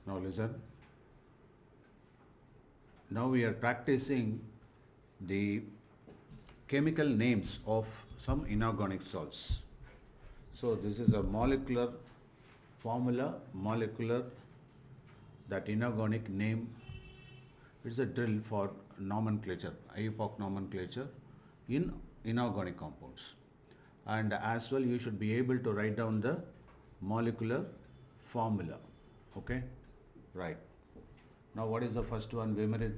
Now listen. Now we are practicing the chemical names of some inorganic salts. So this is a molecular formula, that inorganic name. It's a drill for nomenclature, IUPAC nomenclature in inorganic compounds. And as well you should be able to write down the molecular formula. Okay? Right. Now what is the first one, Vimarid?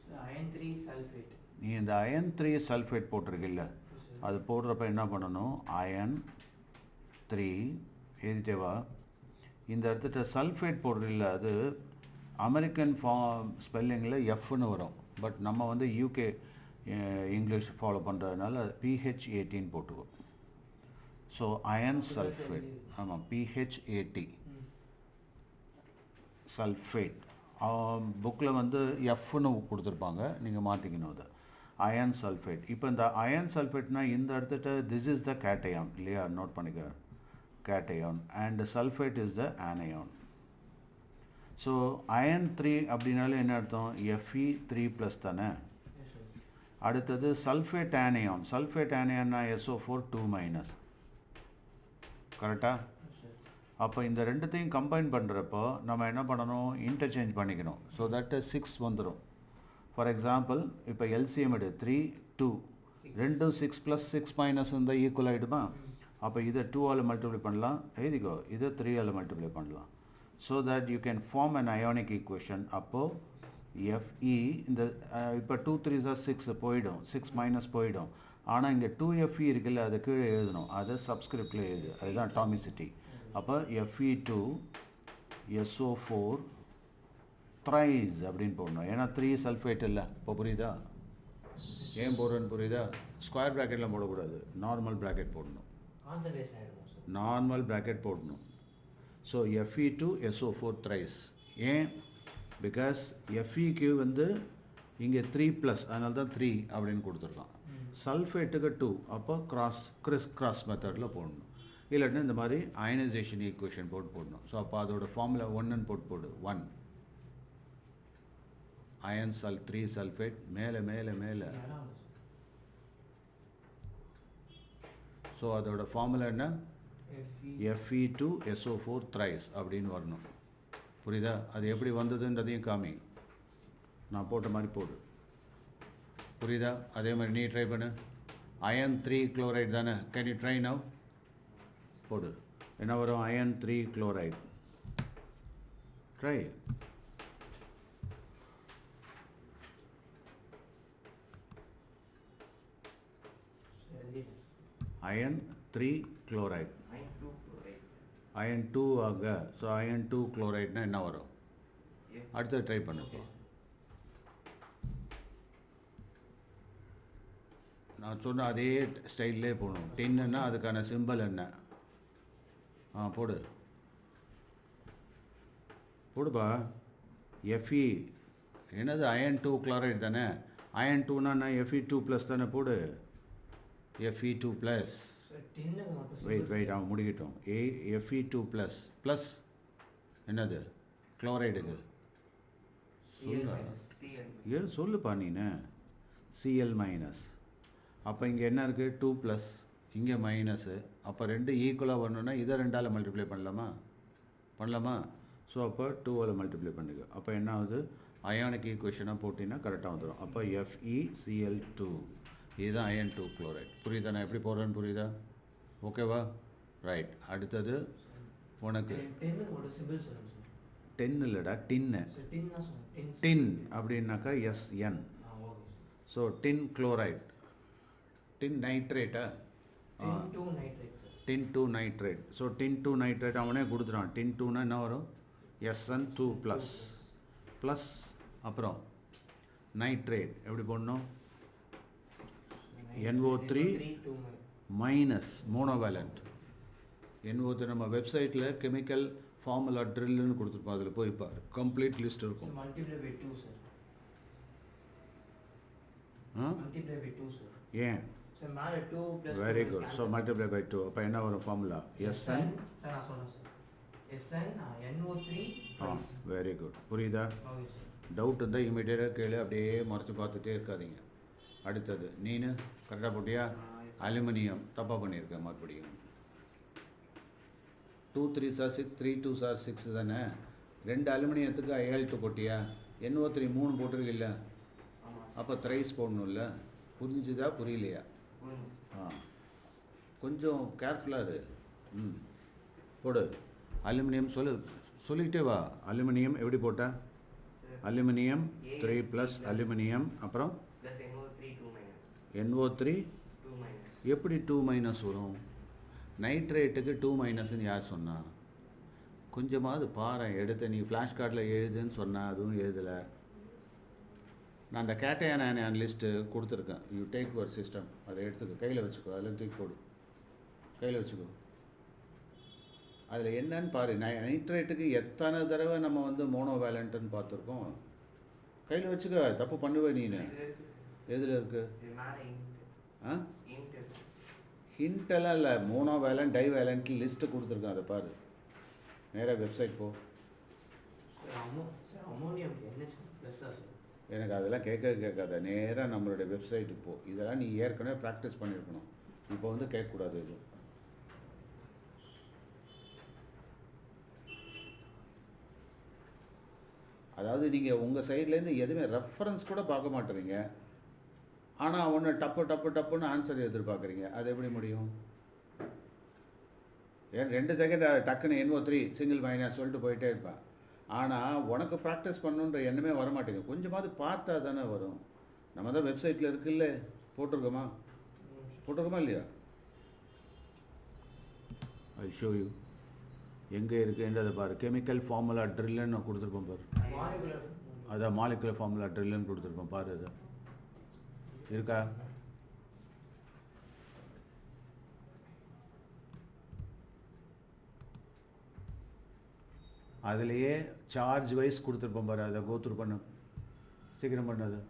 So iron 3 sulfate. நீ இந்த iron 3 sulphate போட்டிருக்கில்ல, அது போடுறப்ப என்ன பண்ணணும், iron 3 எழுதிட்டேவா, இந்த இடத்துல sulphate போடுறதில்ல, அது அமெரிக்கன் ஸ்பெல்லிங்கில் எஃப்னு வரும், பட் நம்ம வந்து யூகே இங்கிலீஷ் ஃபாலோ பண்ணுறதுனால PH18 போட்டுவோம். ஸோ அயன் சல்ஃபேட், ஆமாம் PH80 சல்ஃபேட். புக்கில் வந்து எஃப்னு கொடுத்துருப்பாங்க, நீங்கள் மாற்றிக்கணும் அதை, அயன் சல்ஃபேட். இப்போ இந்த அயன் சல்ஃபேட்னா இந்த இடத்துட்ட திஸ் இஸ் த கேட்டயான் இல்லையா, நோட் பண்ணிக்க, cation, and sulphate is the anion. So iron 3 அப்படின்னாலே என்ன அர்த்தம், Fe3+ தானே. அடுத்தது சல்ஃபேட் ஆனயான், சல்ஃபேட் ஆனயான்னா SO4 2-, கரெக்டாக. அப்போ இந்த ரெண்டுத்தையும் கம்பைன் பண்ணுறப்போ நம்ம என்ன பண்ணணும், இன்டர்சேஞ்ச் பண்ணிக்கணும். ஸோ தட் 6 வந்துடும். ஃபார் எக்ஸாம்பிள் இப்போ எல்சிஎம் எடு 3 2, ரெண்டும் 6 + 6- இருந்தால் ஈக்குவல் ஆகிடுமா. அப்போ இதை 2ஆல் மல்டிப்ளை பண்ணலாம், எழுதிக்கோ, இதை 3ஆல் மல்டிப்ளை பண்ணலாம். So that you can form an ionic equation. அப்போது Fe இந்த இப்போ 2 3s are 6 போயிடும், 6- போயிடும். ஆனால் இங்கே 2Fe இருக்குல்ல, அதை கீழே எழுதணும், அதை சப்ஸ்கிரிப்டில் எழுது, அதுதான் அட்டாமிசிட்டி. அப்போ Fe2 SO4 thrice அப்படின்னு போடணும், ஏன்னா 3 சல்ஃபேட் இல்லை. இப்போ புரியுதா, ஏன் போடுறேன்னு புரியுதா. ஸ்கொயர் ப்ராக்கெட்லாம் போடக்கூடாது, நார்மல் ப்ராக்கெட் போடணும், நார்மல் ப்ராக்கெட் போடணும். So Fe2 SO4 thrice. ஏன், பிகாஸ் Feக்கு வந்து இங்கே 3+, அதனால தான் 3 அப்படின்னு கொடுத்துருக்கான். சல்ஃபேட்டுக்கு 2, அப்போ கிராஸ் மெத்தடில் போடணும். இல்லாட்டினா இந்த மாதிரி அயனைசேஷன் ஈக்குவேஷன் போடணும். ஸோ அப்போ அதோட ஃபார்முலா 1ன்னு போடு, 1 அயன் 3 சல்ஃபேட், மேலே மேலே மேலே. ஸோ அதோட ஃபார்முலா என்ன, Fe2 SO4 thrice அப்படின்னு வரணும். புரியுதா, அது எப்படி வந்ததுன்றதையும் காமி, நான் போட்ட மாதிரி போடு, புரியுதா. அதே மாதிரி நீ ட்ரை பண்ணு, அயன் 3 குளோரைட் தானே, கேன் யூ ட்ரை நவ், போடு, என்ன வரும், iron 3 chloride, try. Iron 3 chloride, iron 2 ஆக, ஸோ அயன் 2 குளோரைட்னா என்ன வரும், அடுத்தது ட்ரை பண்ணுப்போ. நான் சொன்ன அதே ஸ்டைல்லே போடணும். டின்னுன்னா அதுக்கான சிம்பிள் என்ன, போடு, போடுப்பா. Fe என்னது, அயன் 2 குளோரைட் தானே, அயன் 2னா Fe2+ தானே, போடு, Fe2+. வெயிட் அவன் முடிக்கட்டும். Fe2+, ப்ளஸ் என்னது, குளோரைடுக்கு சொல்லு, சொல்லுப்பா நீனு, Cl-. அப்போ இங்கே என்ன இருக்குது, 2+, இங்கே மைனஸு. அப்போ ரெண்டு ஈக்குவலாக வரணுன்னா இதை 2ஆல் மல்டிப்ளை பண்ணலாமா. ஸோ அப்போ 2ஆல் மல்டிப்ளை பண்ணிக்கோ. அப்போ என்ன ஆகுது, அயானிக் ஈக்குவேஷனாக போட்டிங்கன்னா கரெக்டாக வந்துடும். அப்போ FeCl2, இதுதான் அயன் 2 குளோரைட். புரியுதா, நான் எப்படி போடுறேன்னு புரியுதா, ஓகேவா. ரைட். அடுத்தது உனக்கு 10 இல்லைடா, டின்னு, டின் அப்படின்னாக்கா SN. ஸோ டின் குளோரைட், டின் நைட்ரேட்டா, டின் 2 நைட்ரேட். ஸோ டின் 2 நைட்ரேட் அவனே கொடுத்துட்டான். டின் 2னா என்ன வரும், SN2+, ப்ளஸ் அப்புறம் நைட்ரேட் எப்படி போடணும், NO3 மைனஸ் மோனோவேலண்ட். NO3 நம்ம வெப்சைட்டில் கெமிக்கல் ஃபார்முலா ட்ரில்லுன்னு கொடுத்துருப்போம், அதில் போய் பாரு, கம்ப்ளீட் லிஸ்ட் இருக்கும். ஏன், very good. So multiply by 2, அப்போ என்ன வரும் formula, SN SN NO3 twice. Very good. புரியுதா? Okay, sir. டவுட் இருந்தால் இமீடியட்டாக கேளு, அப்படியே மறைச்சு பார்த்துட்டே இருக்காதீங்க. அடுத்தது நீனு கரெக்டாக போட்டியா? அலுமினியம் தப்பாக பண்ணியிருக்கேன் மறுபடியும். 2 3s are 6, 3 2s are 6 தானே. 2 அலுமினியத்துக்கு IL2 போட்டியா? NO3 3 போட்டிருக்கில்ல, அப்போ த்ரைஸ் போடணும்ல. புரிஞ்சுதா புரியலையா? கொஞ்சம் கேர்ஃபுல்லாக அது. போடு. அலுமினியம் சொல்லிக்கிட்டே வா. அலுமினியம் எப்படி போட்ட? அலுமினியம் 3 ப்ளஸ் அலுமினியம் அப்புறம் NO3 எப்படி 2 வரும்? நைட்ரேட்டுக்கு 2 யார் சொன்னா? கொஞ்சமாவது பாரு. எடுத்து நீ ஃப்ளாஷ் கார்டில் எழுதுன்னு சொன்னால் அதுவும் எழுதலை. நான் அந்த கேட்டையான லிஸ்ட்டு கொடுத்துருக்கேன். யூ டேக் யுவர் சிஸ்டம், அதை எடுத்துக்கோ, கையில் வச்சுக்கோ, அதில் தூக்கி போடு, கையில் வச்சுக்கோ. அதில் என்னன்னு பாரு. நைட்ரேட்டுக்கு எத்தனை தடவை நம்ம மோனோ வேலண்ட்டுன்னு பார்த்துருக்கோம். கையில் வச்சுக்கோ, தப்பு பண்ணுவேன் நீனு. எதில் இருக்குது? ஹிண்டெல்லாம் இல்லை, மோனோ வேலண்ட் டை வேலண்ட் லிஸ்ட்டு கொடுத்துருக்கேன், அதை பாரு. நேராக வெப்சைட் போ. Ammonium NH+ sir. எனக்கு அதெல்லாம் கேட்காத, நேராக நம்மளுடைய வெப்சைட்டுக்கு போ. இதெல்லாம் நீ ஏற்கனவே ப்ராக்டிஸ் பண்ணியிருக்கணும், இப்போ கேட்கக்கூடாது இது. அதாவது நீங்கள் உங்கள் சைட்லேருந்து எதுவுமே ரெஃபரன்ஸ் கூட பார்க்க மாட்டேறீங்க, ஆனால் ஒன்று டப்புன்னு ஆன்சர் எதிர்பார்க்குறீங்க. அது எப்படி முடியும்? ஏன் 2 செகண்ட் டக்குன்னு NO3 சிங்கிள் மைனஸ் சொல்லிட்டு போயிட்டே இருப்பேன். ஆனால் உனக்கு ப்ராக்டிஸ் பண்ணணுன்ற எண்ணமே வரமாட்டேங்குது. கொஞ்சமாவது பார்த்தா தானே வரும். நம்ம தான் வெப்சைட்டில் இருக்குல்ல, போட்டிருக்கோமா இல்லையா? I show you. எங்கே இருக்குன்றதை பாரு. கெமிக்கல் ஃபார்முலா ட்ரில்லுன்னு நான் கொடுத்துருப்பேன் பாரு. அதான் மாலிகுலர் ஃபார்முலா ட்ரில்லுன்னு கொடுத்துருப்பேன் பாரு. அது இருக்கா? அதுலேயே சார்ஜ் வைஸ் கொடுத்துருப்போம் பாரு. அதை கோத்ரூ பண்ணு, சீக்கிரம் பண்ணு. அது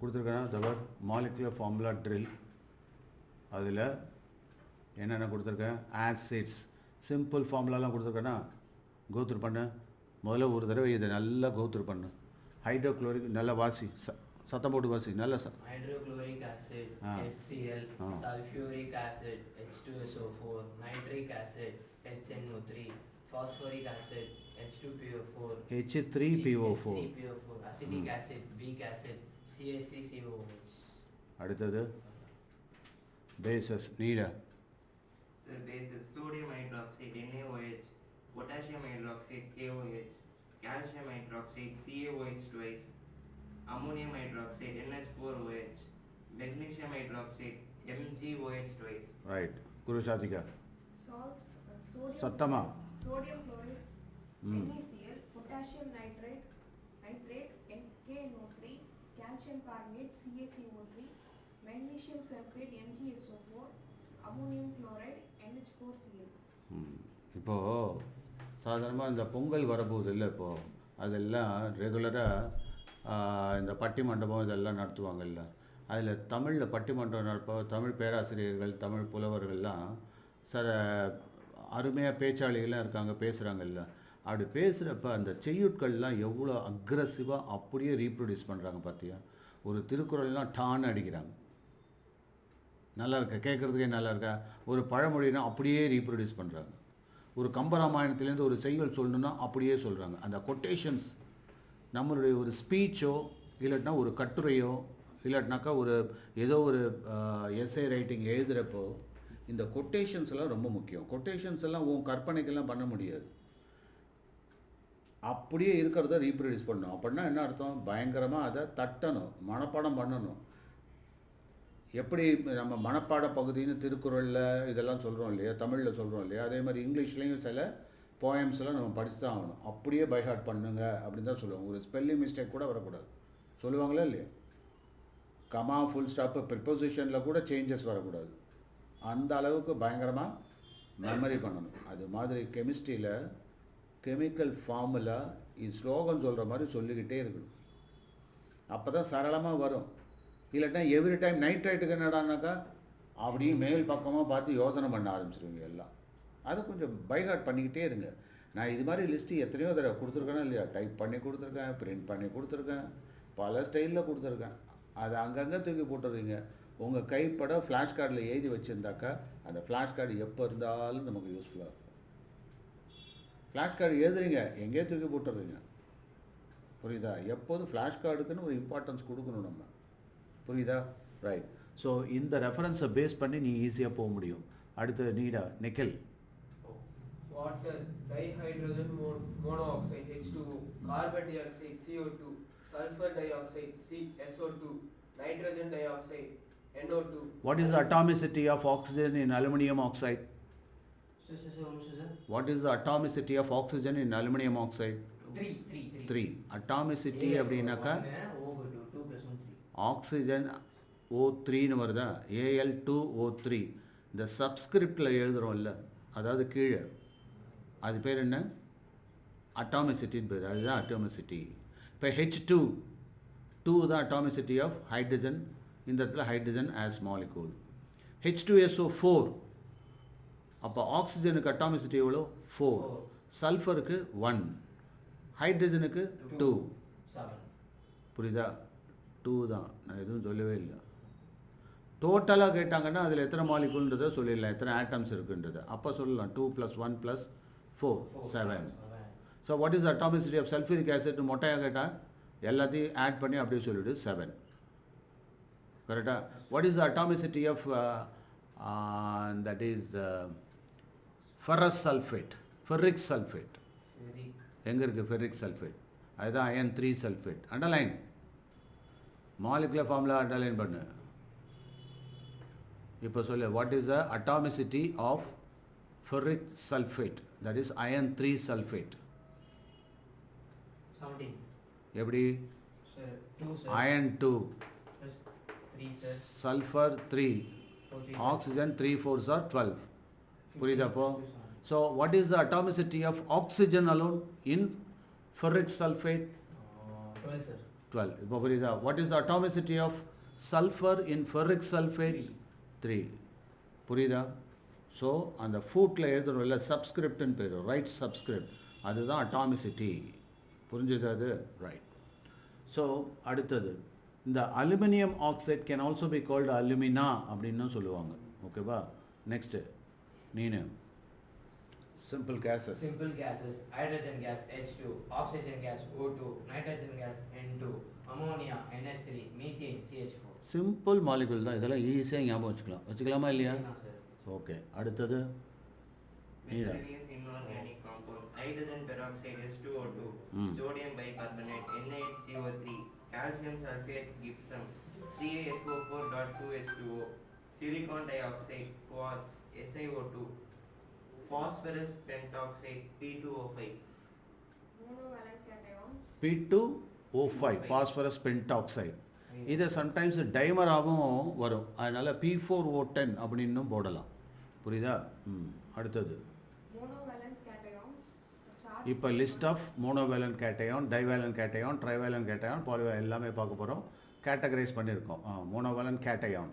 கொடுத்துருக்கேன். தவர் மாலிகுலர் ஃபார்முலா ட்ரில். அதில் என்னென்ன கொடுத்துருக்கேன்? ஆசிட்ஸ் சிம்பிள் ஃபார்முலாலாம் கொடுத்துருக்கேன்னா கோத்ரூ பண்ணு. முதல்ல ஒரு தடவை இதை நல்லா கோத்ரூ பண்ணு. ஹைட்ரோக்ளோரிக் நல்லா வாசி, சத்தம் போட்டு வாசி நல்லா. Hydrochloric acid HCl, sulphuric acid H2SO4, nitric acid HNO3, phosphoric acid H2PO4, H3PO4, acetic acid week acid CH3COOH. அடுத்தது bases நீடா. Sir, bases sodium hydroxide NaOH, potassium hydroxide KOH, calcium hydroxide CaOH twice, ammonium hydroxide NH4OH, magnesium hydroxide MgOH twice. Right. குரு சாதிகா Salts, sodium, சத்தமா. sodium chloride, NaCl, potassium nitrate, KNO3, calcium carbonate CaCO3, magnesium sulfate MgSO4, ammonium chloride NH4Cl. இப்போது சாதாரணமாக இந்த பொங்கல் வரப்போகுது இல்லை, இப்போது அதெல்லாம் ரெகுலராக இந்த பட்டிமண்டபம் இதெல்லாம் நடத்துவாங்கல்ல. அதில் தமிழில் பட்டிமன்றம் நடப்ப தமிழ் பேராசிரியர்கள் தமிழ் புலவர்கள்லாம் அருமையாக பேச்சாளிகள்லாம் இருக்காங்க, பேசுகிறாங்கல்ல. அப்படி பேசுகிறப்ப அந்த செய்யுட்கள்லாம் எவ்வளோ அக்ரஸிவாக அப்படியே ரீப்ரொடியூஸ் பண்ணுறாங்க பார்த்தியா? ஒரு திருக்குறள்லாம் டான்னு அடிக்கிறாங்க. நல்லா இருக்கா? கேட்குறதுக்கே நல்லா இருக்கா? ஒரு பழமொழினா அப்படியே ரீப்ரொடியூஸ் பண்ணுறாங்க. ஒரு கம்பராமாயணத்துலேருந்து ஒரு செய்யுள் சொல்லணுன்னா அப்படியே சொல்கிறாங்க. அந்த கொட்டேஷன்ஸ் நம்மளுடைய ஒரு ஸ்பீச்சோ இல்லாட்டினா ஒரு கட்டுரையோ இல்லாட்டினாக்கா ஒரு ஏதோ ஒரு எஸ்ஏ ரைட்டிங் எழுதுகிறப்போ இந்த கொட்டேஷன்ஸ் எல்லாம் ரொம்ப முக்கியம். கொட்டேஷன்ஸ் எல்லாம் உன் கற்பனைக்கெல்லாம் பண்ண முடியாது, அப்படியே இருக்கிறத ரீப்ரொடியூஸ் பண்ணணும். அப்படின்னா என்ன அர்த்தம்? பயங்கரமாக அதை தட்டணும், மனப்பாடம் பண்ணணும். எப்படி நம்ம மனப்பாட பகுதின்னு திருக்குறளில் இதெல்லாம் சொல்கிறோம் இல்லையா, தமிழில் சொல்கிறோம் இல்லையா, அதே மாதிரி இங்கிலீஷ்லேயும் சில போயம்ஸ்லாம் நம்ம படிச்சு தான் ஆகணும். அப்படியே பை ஹார்ட் பண்ணுங்க அப்படின்னு தான் சொல்லுவாங்க. ஒரு ஸ்பெல்லிங் மிஸ்டேக் கூட வரக்கூடாது. சொல்லுவாங்களா இல்லையா? கமா ஃபுல் ஸ்டாப்பு ப்ரிப்போசிஷனில் கூட சேஞ்சஸ் வரக்கூடாது. அந்த அளவுக்கு பயங்கரமாக மெமரி பண்ணணும். அது மாதிரி கெமிஸ்ட்ரியில் கெமிக்கல் ஃபார்முலா ஸ்லோகம் சொல்கிற மாதிரி சொல்லிக்கிட்டே இருக்கணும். அப்போ தான் சரளமாக வரும். இல்லாட்டா எவ்ரி டைம் நைட்ரேட்டுக்கு என்னடானாக்கா அப்படியே மேல் பக்கமாக பார்த்து யோசனை பண்ண ஆரம்பிச்சிருவீங்க எல்லாம். அதை கொஞ்சம் பைஹார்ட் பண்ணிக்கிட்டே இருங்க. நான் இது மாதிரி லிஸ்ட்டு எத்தனையோ தடவை கொடுத்துருக்கேனா இல்லையா? டைப் பண்ணி கொடுத்துருக்கேன், பிரிண்ட் பண்ணி கொடுத்துருக்கேன், பல ஸ்டைலில் கொடுத்துருக்கேன். அதை அங்கங்கே தூக்கி போட்டுடுறீங்க. உங்கள் கைப்பட ஃப்ளாஷ் கார்டில் எழுதி வச்சுருந்தாக்கா அந்த ஃப்ளாஷ் கார்டு எப்போ இருந்தாலும் நமக்கு யூஸ்ஃபுல்லாக இருக்கும். ஃப்ளாஷ் கார்டு எழுதுறீங்க, எங்கேயோ தூக்கி போட்டுடுறீங்க. புரியுதா? எப்போதும் ஃப்ளாஷ் கார்டுக்குன்னு ஒரு இம்பார்ட்டன்ஸ் கொடுக்கணும் நம்ம. புரியுதா? ரைட். ஸோ இந்த ரெஃபரன்ஸை பேஸ் பண்ணி நீ ஈஸியாக போக முடியும். அடுத்து நீடா nickel. Water, dihydrogen monoxide H2O, carbon dioxide CO2, sulfur dioxide SO2, nitrogen dioxide NO2. What is the atomicity of oxygen in aluminum oxide? Sir. What is the atomicity of oxygen in aluminum oxide? 3. Atomicity அப்படின்னாக்கா O2 2 plus 1 3. Oxygen O3ன்னு வருதா? Al2O3. இந்த சப்ஸ்கிரிப்டில் எழுதுகிறோம்ல, அதாவது கீழே, அது பேர் என்ன? அட்டாமிசிட்டின்னு பேர். அதுதான் அட்டாமிசிட்டி. இப்போ H2 தான் அட்டாமிசிட்டி ஆஃப் ஹைட்ரஜன். இந்த இடத்துல ஹைட்ரஜன் ஆஸ் மாலிகூல். H2SO4. அப்போ ஆக்சிஜனுக்கு அட்டாமிசிட்டி எவ்வளோ? 4. சல்ஃபருக்கு 1. ஹைட்ரஜனுக்கு 2. 7. புரியுதா? 2 தான். நான் எதுவும் சொல்லவே இல்லை. டோட்டலாக கேட்டாங்கன்னா அதில் எத்தனை மாலிகூல்ன்றதை சொல்லிடலாம், எத்தனை ஆட்டம்ஸ் இருக்குன்றது. அப்போ சொல்லலாம் 2 + 1 + 4 7. So what is atomicity of sulphuric acid மொட்டையாக கேட்டால் எல்லாத்தையும் ஆட் பண்ணி அப்படியே சொல்லிவிடு 7. கரெக்டாக? What is the atomicity of that is ferrous sulphate, ferric sulphate. எங்கே இருக்குது ஃபெர்ரிக் சல்ஃபேட்? அதுதான் iron 3 sulphate. Underline molecular formula underline பண்ணு. இப்போ சொல்லு, what is the atomicity of ferric sulphate, that is iron 3 sulphate? 17. எப்படி? Sir 2 sir. Iron 2 Plus 3 sir. Sulphur 3 4 3. Oxygen 3 4s are 12. புரியுதாப்போ? 2 7. So what is the atomicity of oxygen alone in ferric sulphate? 12 sir. 12. இப்போ புரியுதா? What is the atomicity of sulphur in ferric sulphate? 3. புரியுதா? So அந்த ஃபூட்டில் எழுதணும் இல்லை, சப்ஸ்கிரிப்ட்னு பேர், right subscript, அதுதான் atomicity. புரிஞ்சுது அது? ரைட். ஸோ அடுத்தது இந்த aluminium oxide can also be called alumina அப்படின்னு சொல்லுவாங்க. ஓகேவா? நெக்ஸ்ட்டு நீனு simple gases. Simple gases: hydrogen gas H2, oxygen gas O2, nitrogen gas N2, ammonia NH3, methane CH4. Simple molecule தான். இதெல்லாம் ஈஸியாக ஞாபகம் வச்சுக்கலாமா இல்லையா? sir. ஓகே. அடுத்தது நீடா. Miscellaneous inorganic compounds: hydrogen peroxide H2O2, sodium bicarbonate NaHCO3, calcium sulfate gypsum CaSO4.2H2O, silicon dioxide quartz SiO2, phosphorus pentoxide P2O5. monovalent cations, P2O5 phosphorus pentoxide. இது sometimes டைமராகவும் வரும், அதனால் P4O10 அப்படின்னும் போடலாம். புரியுதா? அடுத்தது monovalent cations, charge இப்போ list of monovalent cation, divalent cation, trivalent cation, polyvalent எல்லாமே பார்க்க போகிறோம். கேட்டகரைஸ் பண்ணியிருக்கோம். மோனோவேலன் கேட்டயான்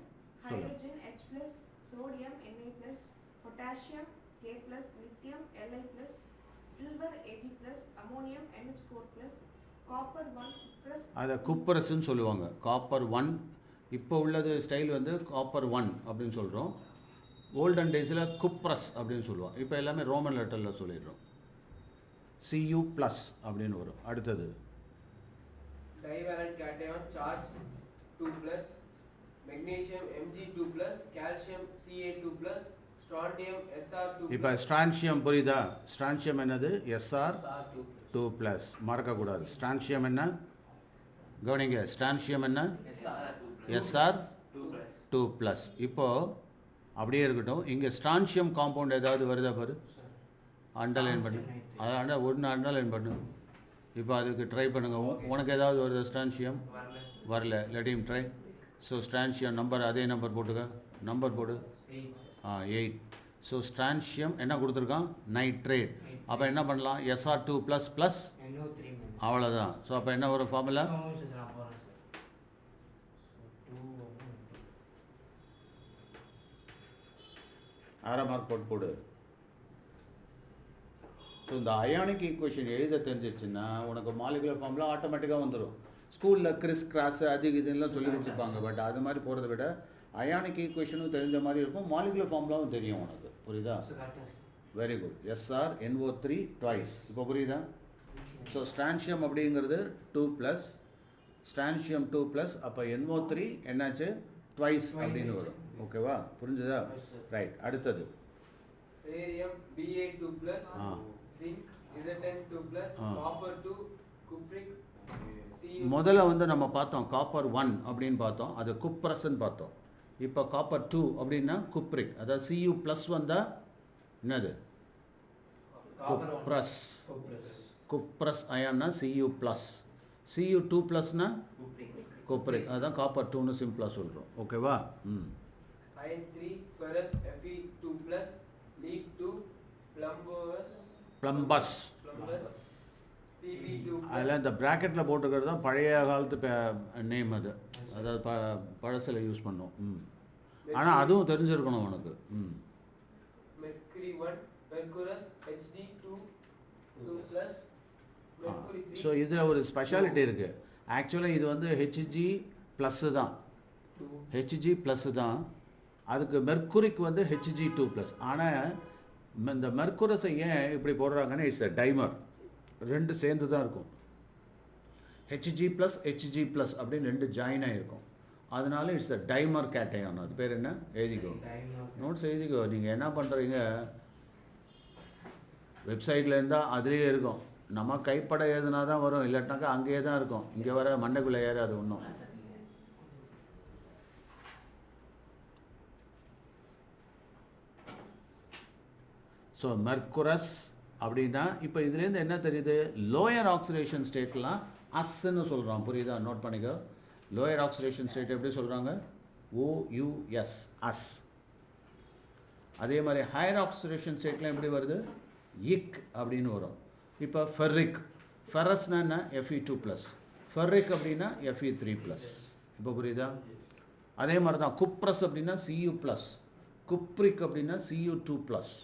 சொல்லு. hydrogen H plus, sodium Na plus, potassium K plus, lithium Li plus, silver Ag plus, ammonium NH4 plus, copper 1 plus. அதை குப்பரஸ்ன்னு சொல்லுவாங்க. Copper 1. இப்போ உள்ளது style வந்து காப்பர் 1 அப்படின்னு சொல்கிறோம். ஓல்டன் டேஸில் குப்ரஸ் அப்படின்னு சொல்லுவோம். இப்போ எல்லாமே ரோமன் லெட்டரில் சொல்லிடுறோம். Cu ப்ளஸ் அப்படின்னு வரும். அடுத்தது Divalent cation charge 2 plus, magnesium Mg2 plus, calcium Ca2 plus, strontium Sr2 இப்போ plus. ஸ்ட்ரான்சியம் புரியுதா? ஸ்ட்ரான்சியம் என்னது? SR2 SR2 plus. மறக்கக்கூடாது. ஸ்ட்ரான்சியம் என்ன? கவனிங்க. ஸ்ட்ரான்சியம் என்ன? SR2 plus. இப்போது அப்படியே இருக்கட்டும். இங்கே ஸ்ட்ரான்சியம் காம்பவுண்ட் ஏதாவது வருதா பாரு. அண்டர்லைன் பண்ணு. அதை ஒன்று அண்டர்லைன் பண்ணு. இப்போ அதுக்கு ட்ரை பண்ணுங்க. உனக்கு ஏதாவது ஒரு ஸ்ட்ரான்ஷியம் வரல, let him try. So strontium number அதே நம்பர் போட்டுக்க, நம்பர் போடு. 8. ஸோ ஸ்ட்ரான்ஷியம் என்ன கொடுத்துருக்கான், நைட்ரேட். அப்போ என்ன பண்ணலாம், SR2 plus plus NO3 minus. அவ்வளோதான். ஸோ அப்போ என்ன வரும் ஃபார்முலா, No, sir, நான் போறேன் sir. So 2 அரை மார்க் போட்டு. ஸோ இந்த அயானிக் ஈக்குவேஷன் எழுத தெரிஞ்சிருச்சுன்னா உனக்கு மாலிகுலர் ஃபார்முலா ஆட்டோமேட்டிக்காக வந்துடும். ஸ்கூலில் கிறிஸ் கிராஸ் அது இதெல்லாம் சொல்லி கொடுத்துருப்பாங்க. பட் அது மாதிரி போகிறத விட அயானிக் ஈக்குவேஷனும் தெரிஞ்ச மாதிரி இருக்கும், மாலிகுலர் ஃபார்முலாவும் தெரியும் உனக்கு. புரியுதா? So correct sir. Very good. SrNO3 twice. இப்போ புரியுதா? ஸோ ஸ்ட்ரான்ஷியம் அப்படிங்கிறது 2 ப்ளஸ் ஸ்ட்ரான்ஷியம் 2 ப்ளஸ் அப்போ NO3 என்னாச்சு, ட்வைஸ் அப்படின்னு வரும். ஓகேவா? புரிஞ்சுதா? ரைட். அடுத்தது Barium Ba2 plus, Ah. zinc Zn2 plus, Ah. copper 2, cupric, Cu. முதல்ல வந்து நம்ம பார்த்தோம் காப்பர் 1 அப்படின்னு பார்த்தோம், அது குப்ரஸ்ன்னு பார்த்தோம். இப்போ காப்பர் 2 அப்படின்னா குப்ரிக், அதாவது Cu ப்ளஸ் வந்தால் என்னது, Copper one. Cuprous. Cuprous. Cuprous அயான்னா Cu ப்ளஸ், Cu2 ப்ளஸ்னா குப்ரிக், அதுதான் காப்பர் 2ன்னு சிம்பிளாக சொல்கிறோம். ஓகேவா? ம். Iron 3, ferrous Fe2 plus, lead 2, plumbous, ப்ளம்பஸ். Pb2 plus. அதில் இந்த ப்ராக்கெட்டில் போட்டுக்கிறது தான் பழைய காலத்து நேம் அது, அதாவது பழசில் யூஸ் பண்ணோம். ம். ஆனால் அதுவும் தெரிஞ்சிருக்கணும் உனக்கு. ம். Mercury 1, mercurous Hd2 2 plus, mercury 3. So இதில் ஒரு ஸ்பெஷாலிட்டி இருக்குது. ஆக்சுவலாக இது வந்து Hg ப்ளஸ்ஸு தான், Hg ப்ளஸ்ஸு தான். அதுக்கு மெர்க்குரிக்கு வந்து Hg2 ப்ளஸ். ஆனால் இந்த மெர்க்குரஸை ஏன் இப்படி போடுறாங்கன்னா, இட்ஸ் அ டைமர், ரெண்டு சேர்ந்து தான் இருக்கும். Hg ப்ளஸ் Hg ப்ளஸ் அப்படின்னு ரெண்டு ஜாயின் ஆகிருக்கும். அதனால இட்ஸ் அ டைமர் கேட்டையான். அது பேர் என்ன, எழுதிக்கோ, நோட்ஸ் எழுதிக்கோ. நீங்கள் என்ன பண்ணுறீங்க, வெப்சைட்டில் இருந்தால் அதுலேயே இருக்கும். நம்ம கைப்பட எழுதுனா தான் வரும், இல்லாட்டினாக்கா அங்கேயே தான் இருக்கும். இங்கே வர மண்டைக்குள்ளே ஏறாது ஒன்றும். ஸோ மெர்க்குரஸ் அப்படின்னா இப்போ இதுலேருந்து என்ன தெரியுது, லோயர் ஆக்சிடேஷன் ஸ்டேட்லாம் அஸ்ன்னு சொல்கிறோம். புரியுதா? நோட் பண்ணிக்கோ. லோயர் ஆக்சிடேஷன் ஸ்டேட் எப்படி சொல்கிறாங்க, OUS, அஸ். அதே மாதிரி ஹையர் ஆக்சிடேஷன் ஸ்டேட்லாம் எப்படி வருது, இக் அப்படின்னு வரும். இப்போ ஃபெர்ரிக், ஃபெரஸ்னா என்ன, Fe2 ப்ளஸ், ஃபெர்ரிக் அப்படின்னா Fe3 ப்ளஸ். இப்போ புரியுதா? அதே மாதிரி தான் குப்ரஸ் அப்படின்னா Cu ப்ளஸ், குப்ரிக் அப்படின்னா Cu2 ப்ளஸ்.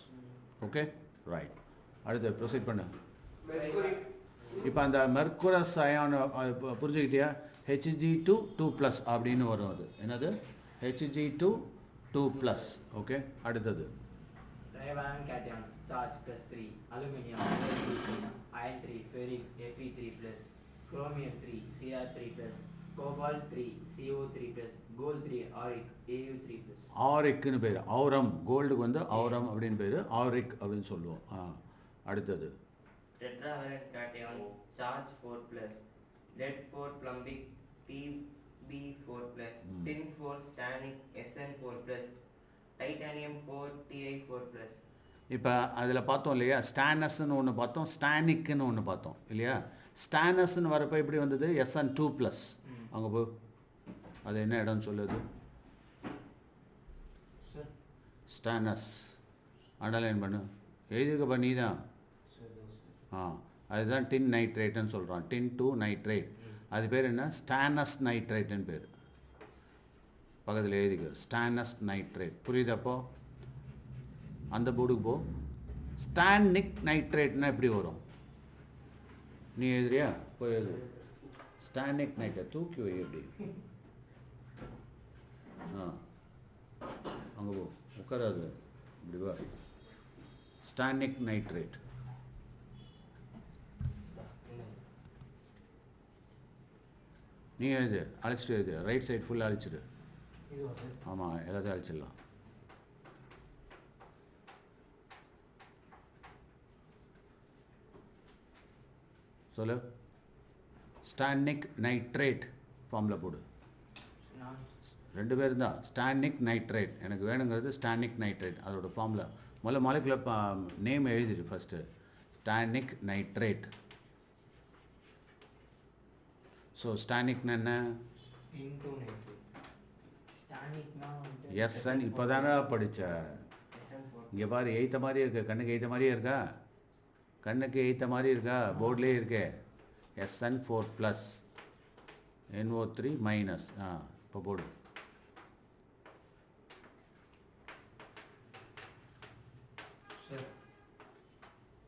Okay, right. அடுத்து ப்ரொசீட் பண்ணு. Mercury இப்போ அந்த மெர்க்குரஸ் அயான் புரிஞ்சுக்கிட்டியா, Hg2 2 ப்ளஸ் அப்படின்னு வரும். அது என்னது, Hg2 2 ப்ளஸ். ஓகே, அடுத்தது Trivalent cations, charge +3, aluminium Na3 plus, iron 3, ferric Fe3 plus, chromium 3, Cr3 plus, cobalt 3, CO3 plus, gold 3, auric Au3 plus. ஆரிக்னு பேர், ஆரம். கோல்டுக்கு வந்து ஆரம் அப்படின்னு பேர், ஆரிக் அப்படின்னு சொல்லுவோம். அடுத்தது Tetravalent cations, charge 4 plus, lead 4 plumbic Pb4 plus, tin 4 stannic Sn4 plus, titanium 4 Ti4 plus. இப்போ அதில் பார்த்தோம் இல்லையா, ஸ்டானஸ்ன்னு ஒன்று பார்த்தோம், ஸ்டானிக்னு ஒன்று பார்த்தோம் இல்லையா. ஸ்டானஸ்ன்னு வரப்போ எப்படி வந்தது, Sn2 ப்ளஸ். அங்கே போ, அது என்ன இடம்னு சொல்லுது, Sir. ஸ்டானஸ். அண்டர்லைன் பண்ணு, எழுதிருக்கப்பா நீ தான். Sir, those. அதுதான் டின் நைட்ரேட்டுன்னு சொல்கிறான், டின் 2 நைட்ரேட். அது பேர் என்ன, ஸ்டானஸ் நைட்ரேட்டுன்னு பேர். பக்கத்தில் எழுதிக்க, ஸ்டானஸ் நைட்ரேட். புரியுதப்போ? அந்த போர்டுக்கு போ. ஸ்டானிக் நைட்ரேட்னா எப்படி வரும், நீ எழுதுறியா, போய் எழுது. ஸ்டானிக் நைட்ரேட் தூக்கி வை எப்படி. அங்கே போ, உட்காராது, இப்படி வா. Stannic nitrate. நீ எழுது, அழைச்சிட்டு எழுது, ரைட் சைடு ஃபுல்லாக அழிச்சிடு. இது வந்து ஆமாம், எல்லாத்தையும் அழிச்சிடலாம். சொல்லு. ஸ்டானிக் நைட்ரேட் ஃபார்மில் போடு. நான் ரெண்டு பேர் தான், ஸ்டானிக் நைட்ரேட். எனக்கு வேணுங்கிறது ஸ்டானிக் நைட்ரேட், அதோட ஃபார்மில் முதல்ல மாலிகுலர் நேம் எழுதிடு ஃபஸ்ட்டு. Stannic nitrate. ஸோ ஸ்டானிக்னா என்ன? into nitrate. Stanic now. SN இப்போ தானே படித்த. SN4 இங்கே பாரு எய்த்த மாதிரி இருக்கு, கண்ணுக்கு எய்த்த மாதிரியே இருக்கா? கண்ணுக்கு எய்த்த மாதிரி இருக்கா? போர்ட்லேயே இருக்கே. SN4+, NO3-. இப்போ போடு. Sir.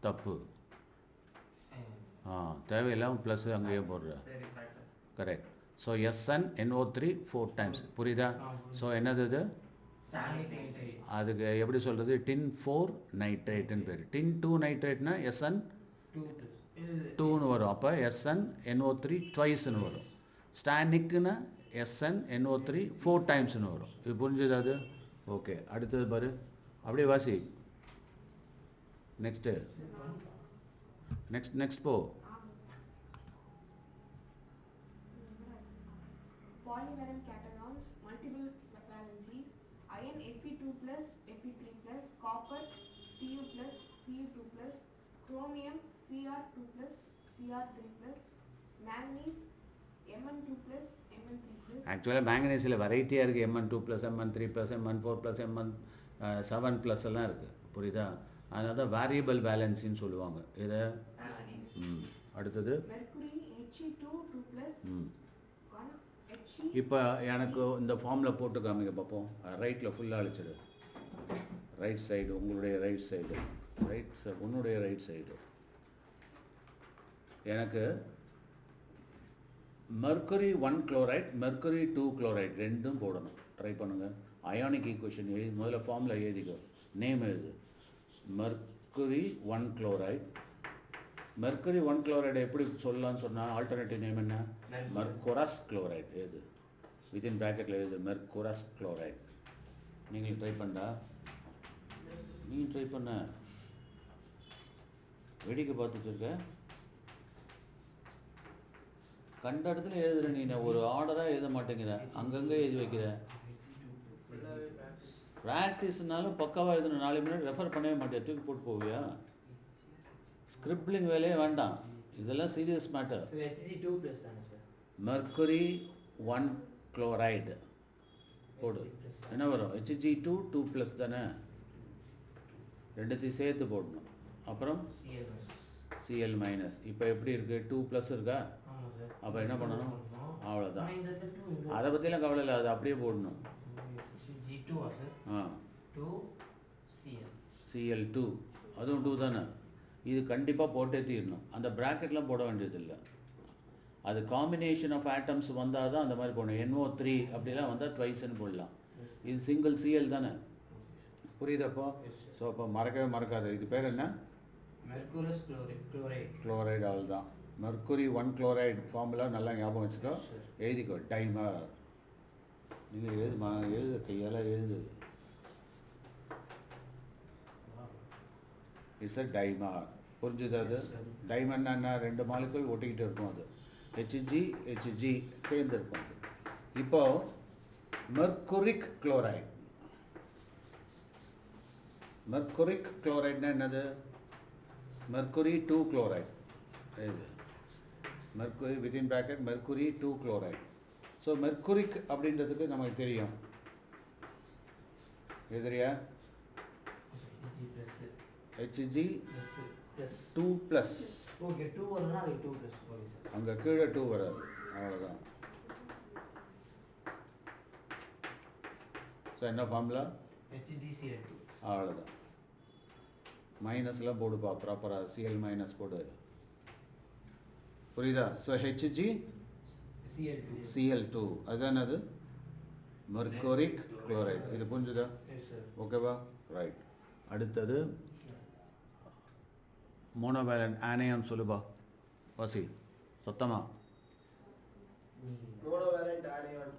தப்பு. And தேவையில்லாமல் ப்ளஸ் அங்கேயே போடுற. சரி correct. Correct. So SnNO3 4 times. புரியுதா? ஸோ என்னது இது? stanic nitrate. அதுக்கு எப்படி சொல்கிறது? டின் 4 நைட்ரேட்டுன்னு பேர். டின் 2 நைட்ரேட்னா SN 2ன்னு வரும். அப்போ SnNO3 twiceன்னு வரும். ஸ்டானிக்னா SnNO3 4 timesன்னு வரும். இது புரிஞ்சுது அது? ஓகே. அடுத்தது பாரு, அப்படியே வாசி. நெக்ஸ்ட்டு நெக்ஸ்ட் போ. Polyvalent cations, multiple valencies, iron Fe2 plus Fe3 plus, copper Cu plus Cu2 plus, chromium Cr2 plus Cr3 plus, manganese Mn2 plus Mn3 plus. ஆக்சுவலாக மேங்கனீஸில் வெரைட்டியாக இருக்குது. Mn2+, Mn3+, Mn4+, Mn7+ எல்லாம் இருக்குது. புரியுதா? அதனால தான் வேரியபிள் பேலன்ஸின்னு சொல்லுவாங்க. இதை அடுத்தது Mercury He2 2 plus 1 He. இப்போ எனக்கு இந்த ஃபார்மில் போட்டு காமிங்க பார்ப்போம். ரைட்டில் ஃபுல்லாக அழிச்சிடு. ரைட் சைடு, உங்களுடைய ரைட் சைடு, உன்னுடைய ரைட் சைடு. எனக்கு மெர்க்குரி 1 குளோரைட், மெர்க்குரி 2 குளோரைட் ரெண்டும் போடணும். ட்ரை பண்ணுங்கள். அயானிக் ஈக்குவேஷன் எழுதி முதல்ல ஃபார்மில் எழுதிக்கோ. நேம் எழுது. Mercury 1 chloride. மெர்க்குரி 1 குளோரைடு எப்படி சொல்லலாம்னு சொன்னால் ஆல்டர்னேட்டிவ் நேம் என்ன? Mercurous chloride. எழுது, வித்தின் ப்ராக்கெட்டில் எழுது, மெர்குரஸ் குளோரைட். நீங்கள் ட்ரை பண்ணா, நீ ட்ரை பண்ண, வேடிக்கை பார்த்துட்டு இருக்க. கண்ட இடத்துல எழுதுற. நீ ஒரு ஆர்டராக எழுத மாட்டேங்கிற, அங்கங்கே எழுதி வைக்கிற. ப்ராக்டிஸ்னாலும் பக்காவாக எழுதணும். 4 மினிட் ரெஃபர் பண்ணவே மாட்டேன், தூக்கி போட்டு போவியா? ஸ்கிரிப்லிங் வேலையே வேண்டாம், இதெல்லாம் serious matter. So Hg2 plus தானே சார்? மெர்க்குரி 1 குளோரைடு போடு. என்ன வரும்? Hg2 2+ தானே, ரெண்டுத்தையும் சேர்த்து போடணும். அப்புறம் Cl minus. Cl-. இப்போ எப்படி இருக்குது? 2+ இருக்கா? ஆமாம் சார். அப்போ என்ன பண்ணணும்? அவ்வளோதான். இந்த இடத்துல 2 அதை பற்றிலாம் கவலை இல்லை, அது அப்படியே போடணும். G2 sir? 2 Cl. Cl2 அதுவும் 2 தானே. இது கண்டிப்பாக போட்டே தீரணும். அந்த ப்ராக்கெட்லாம் போட வேண்டியதில்லை. அது காம்பினேஷன் ஆஃப் ஆட்டம்ஸ் வந்தால் தான் அந்த மாதிரி போடணும். NO3 அப்படிலாம் வந்தால் ட்வைஸ்ன்னு போடலாம். இது சிங்கிள் Cl தானே. புரியுதப்போ? ஸோ அப்போ மறக்கவே மறக்காது. இது பேர் என்ன? Mercurous chloride. குளோரைடு. அவள் தான். மெர்க்குரி 1 குளோரைடு ஃபார்முலா நல்லா ஞாபகம் வச்சுக்கோ, எழுதிக்கோ. டைமர். நீங்கள் எழுது, கையால் எழுது. Is a timer. புரிஞ்சுது? அது டைமர்னா என்ன? 2 மாலிகுல் ஒட்டிக்கிட்டு இருக்கும். அது HG சேர்ந்து இருக்கும். இப்போ மெர்க்குரிக் குளோரைடு. மெர்க்குரிக் குளோரைடுனா என்னது? Mercury 2 chloride. இது mercury within bracket mercury 2 chloride. So mercuric அப்படின்றதுக்கு நமக்கு தெரியும். எதிரியா? Hg plus. Hg 2+. ஓகே, 2 வரணும்னா அது 2 plus. Okay sir. அங்கே கீழே 2 வராது, அவ்வளோதான். ஸோ என்ன ஃபார்முலா? HgCl2. அவ்வளோதான். மைனஸ்லாம் போடுப்பா ப்ராப்பராக. Cl- போடு. புரியுதா? ஸோ HgCl2 அதுதான் அது மெர்க்குரிக் குளோரைடு. இது புரிஞ்சுதா? Yes sir. ஓகேவா? ரைட். அடுத்தது மோனோவேலன்ட் ஆனையம் சொல்லுபா. வாசி சத்தமா. monovalent anion,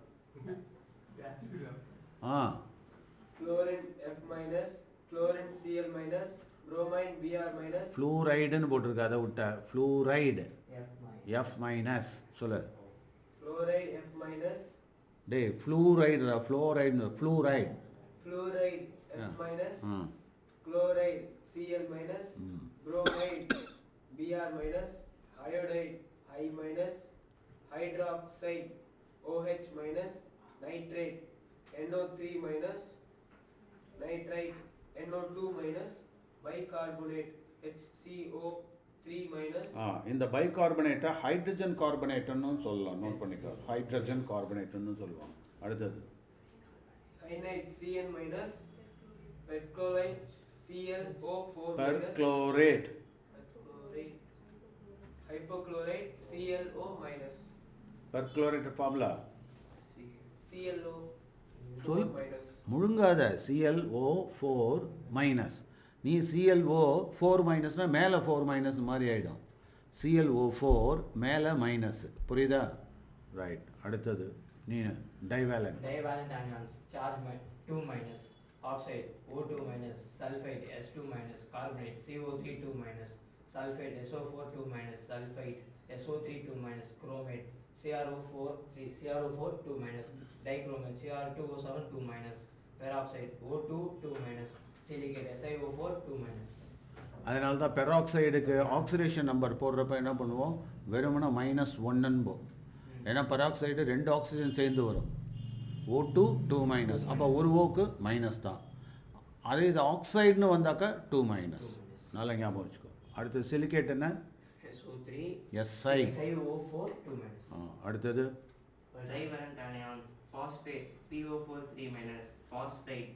chlorine F minus, chlorine Cl minus, bromine Br minus, ஃப்ளூரைடுன்னு போட்டிருக்கு, அதை விட்ட. Fluoride F minus. சொல்லு. fluoride F minus, டே fluoride, fluoride, fluoride. fluoride F minus, chloride Cl minus, ம் bromide Br minus, iodide I minus, hydroxide OH minus, nitrate NO3 minus, nitrite NO2 minus, bicarbonate HCO3 minus, இந்த பைகார்பனேட்டை hydrogen கார்பனேட்டுன்னு சொல்லலாம், note பண்ணிக்கோ. Hydrogen கார்பனேட்டுன்னு சொல்லுவாங்க. அடுத்தது cyanide Cl minus, perchlorate ClO4 minus, பெர்க்ளோரேட், perchlorate, hypochlorite ClO minus, பெர்க்ளோரேட் formula ClO4 சொல். minus, முழுங்காத. ClO4 minus. நீ ClO4 மைனஸ்னால் மேலே 4 minus மாதிரி ஆகிடும். ClO4 மேலே மைனஸ். புரியுதா? ரைட். அடுத்தது நீ divalent. Divalent anions, charge 2 minus, oxide O2 minus, sulfide S2 minus, carbonate CO3 2 minus, sulfate SO4 2 minus, sulfite SO3 2 minus, chromate CrO4 2 minus, dichromate Cr2O7 2 minus, peroxide O2 2 minus, silicate SiO4 2 minus. அதனால தான் பெராக்சைடுக்கு oxidation number போடுறப்ப என்ன பண்ணுவோம், வெறுமனா -1 ஏன்னா peroxide 2 oxygen சேர்ந்து வரும். O2 2 minus, அப்போ ஒரு ஓக்கு மைனஸ் தான். அதே இது ஆக்சைடுன்னு வந்தாக்கா 2 மைனஸ். நல்லா ஞாபகம் வச்சுக்கோ. அடுத்து சிலிகேட் என்ன? SO3 SI. SiO4 2 minus. அடுத்தது Trivalent anions, phosphate PO4 3 minus, phosphate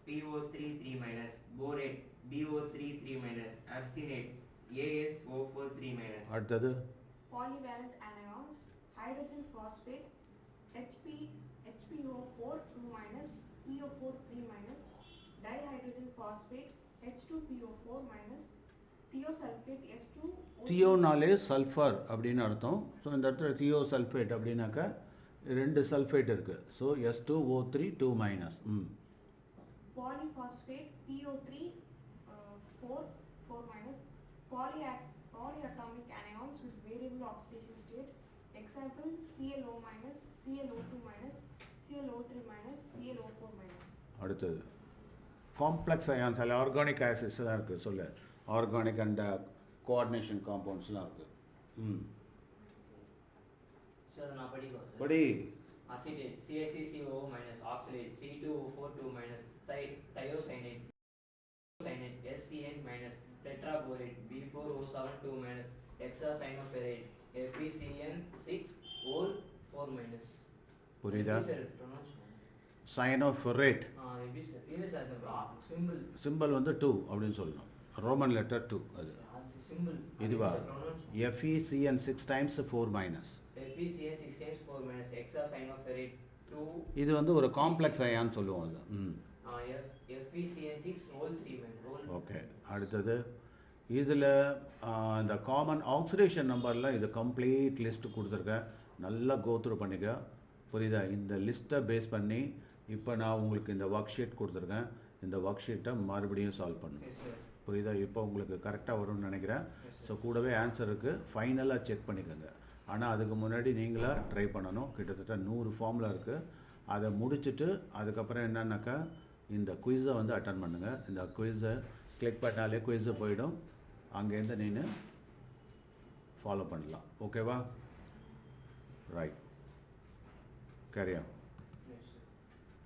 PO3 3 minus, borate BO3 3 minus, arsenate ASO4 3 minus. அடுத்தது Polyvalent anions, hydrogen phosphate, HPO4 2 minus, PO4 3 minus, dihydrogen phosphate, H2PO4 minus, thiosulfate S2. தியோனாலே sulphur அப்படின்னு அர்த்தம். So இந்த இடத்துல தியோ sulphate அப்படின்னாக்கா 2 sulphate இருக்குது. So S2O3 2 minus. Polyphosphate PO3 4 minus, polyatomic anions with variable oxidation state. Example ClO minus, ClO2 minus, ClO3 minus, ClO4 minus. அடுத்தது complex ions, அதில் organic acids தான் இருக்குது. சொல்லு. ஆர்கானிக் அண்ட் கோஆர்டினேஷன் காம்பவுண்ட்ஸ்லாம் இருக்குது. So நான் படிக்கிறேன். படி. Acetate CaCO minus, oxalate C2O4 2 minus, thiocyanate SCN minus, tetraborate B4O7 2 minus, hexacyanoferrate FeCN6 whole 4 minus. புரியுதா? எப்படி சார் pronounce? சயனோஃபெரேட். எப்படி சார்? இல்லை சார் சிம்பிள். சிம்பிள் வந்து 2 அப்படின்னு சொல்லணும். ரோமன் லெட்டர் 2 அது. அது சிம்பிள். இதுவா? FeCN6 times 4 minus. FeCN6 times 4 minus, hexacyanoferrate 2. இது வந்து ஒரு காம்ப்ளெக்ஸ் அயான்னு சொல்லுவோம் அது. FeCN6 whole 3 minus. ஓகே. அடுத்தது இதில் இந்த காமன் ஆக்சிடேஷன் நம்பரில் இது கம்ப்ளீட் லிஸ்ட் கொடுத்துருக்கேன். நல்லா கோத்ரூ பண்ணிக்க. புரியுதா? இந்த லிஸ்ட்டை பேஸ் பண்ணி இப்போ நான் உங்களுக்கு இந்த ஒர்க் ஷீட் கொடுத்துருக்கேன். இந்த ஒர்க் ஷீட்டை மறுபடியும் சால்வ் பண்ணுங்க. Yes sir. புரியுதா? இப்போ உங்களுக்கு கரெக்டாக வரும்னு நினைக்கிறேன். ஸோ கூடவே ஆன்சர் இருக்குது, ஃபைனலாக செக் பண்ணிக்கோங்க. ஆனால் அதுக்கு முன்னாடி நீங்களாக ட்ரை பண்ணணும். கிட்டத்தட்ட 100 ஃபார்முலா இருக்குது. அதை முடிச்சுட்டு அதுக்கப்புறம் என்னன்னாக்கா இந்த குயிஸை வந்து அட்டன் பண்ணுங்கள். இந்த குயிஸை கிளிக் பண்ணாலே குயிஸு போயிடும். அங்கேருந்து நீ ஃபாலோ பண்ணலாம். ஓகேவா? ரைட். Carry on.